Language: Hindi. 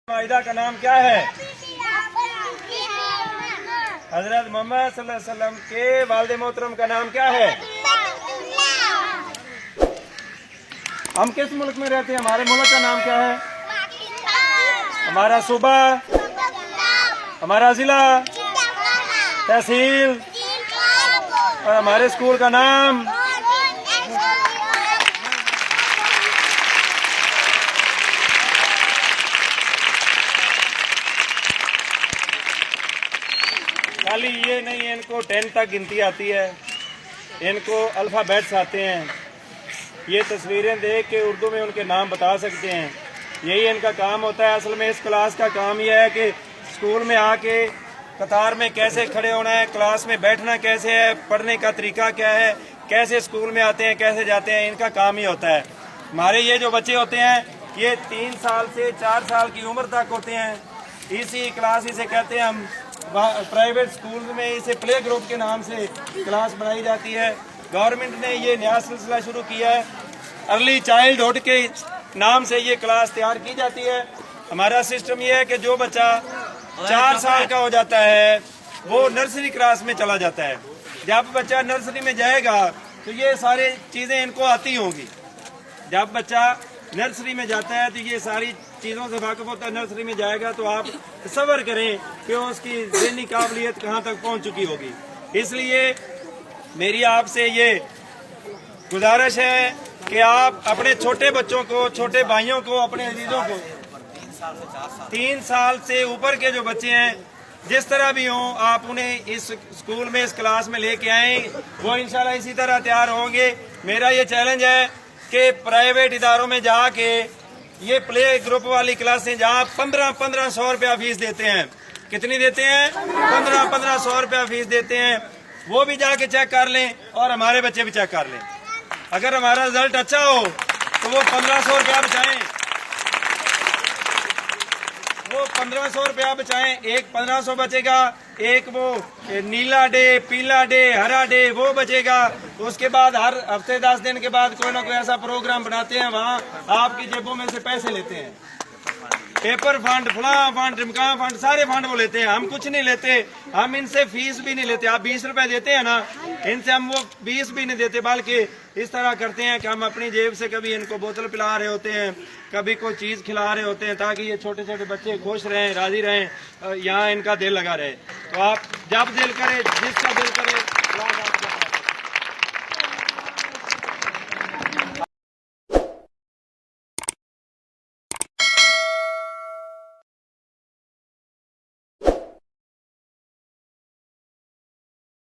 माहिदा का नाम क्या है? हजरत मोहम्मद सल्लल्लाहु अलैहि वसल्लम के वालिद मोहतरम का नाम क्या है? हम किस मुल्क में रहते हैं? हमारे मुल्क का नाम क्या है? हमारा सूबा, हमारा जिला, तहसील और हमारे स्कूल का नाम। खाली ये नहीं, इनको 10 तक गिनती आती है, इनको अल्फ़ाबेट्स आते हैं। ये तस्वीरें देख के उर्दू में उनके नाम बता सकते हैं। यही इनका काम होता है। असल में इस क्लास का काम यह है कि स्कूल में आके कतार में कैसे खड़े होना है, क्लास में बैठना कैसे है, पढ़ने का तरीका क्या है, कैसे स्कूल में आते हैं, कैसे जाते हैं, इनका काम ही होता है। हमारे ये जो बच्चे होते हैं ये 3 साल से 4 साल की उम्र तक होते हैं। इसी क्लास इसे कहते हैं हम प्राइवेट स्कूल में इसे प्ले ग्रुप के नाम से क्लास बनाई जाती है। गवर्नमेंट ने ये नया सिलसिला शुरू किया है, अर्ली चाइल्डहुड के नाम से ये क्लास तैयार की जाती है। हमारा सिस्टम ये है कि जो बच्चा 4 साल का हो जाता है वो नर्सरी क्लास में चला जाता है। जब बच्चा नर्सरी में जाएगा तो ये सारी चीज़ें इनको आती होंगी। जब बच्चा नर्सरी में जाता है तो ये सारी चीज़ों से वाकिफ होता है। नर्सरी में जाएगा तो आप तसव्वुर करें कि उसकी ज़हनी काबिलियत कहाँ तक पहुँच चुकी होगी। इसलिए मेरी आपसे ये गुजारिश है कि आप अपने छोटे बच्चों को, छोटे भाइयों को, अपने अजीजों को 3 साल से ऊपर के जो बच्चे हैं जिस तरह भी हों, आप उन्हें इस स्कूल में, इस क्लास में लेके आएँ। वो इंशाल्लाह इसी तरह तैयार होंगे। मेरा ये चैलेंज है कि प्राइवेट इदारों में जाके ये प्ले ग्रुप वाली क्लासें जहाँ 1500 रुपया फीस देते हैं, कितनी देते हैं? 1500 रुपया फीस देते हैं। वो भी जाके चेक कर लें और हमारे बच्चे भी चेक कर लें। अगर हमारा रिजल्ट अच्छा हो तो वो 1500 रुपया बचाएं, वो 1500 रुपया बचाएं। एक 1500 बचेगा, एक वो नीला डे, पीला डे, हरा डे वो बचेगा। तो उसके बाद हर हफ्ते 10 दिन के बाद कोई ना कोई ऐसा प्रोग्राम बनाते हैं, वहाँ आपकी जेबों में से पैसे लेते हैं। पेपर फंड, फला फंड, ढिमका फंड, सारे फंड वो लेते हैं। हम कुछ नहीं लेते, हम इनसे फीस भी नहीं लेते। आप 20 रुपए देते हैं ना, इनसे हम वो 20 भी नहीं देते, बल्कि इस तरह करते हैं कि हम अपनी जेब से कभी इनको बोतल पिला रहे होते हैं, कभी कोई चीज़ खिला रहे होते हैं, ताकि ये छोटे छोटे बच्चे खुश रहें, राजी रहें, यहाँ इनका दिल लगा रहे। तो आप जब दिल करे, जिसका दिल करे,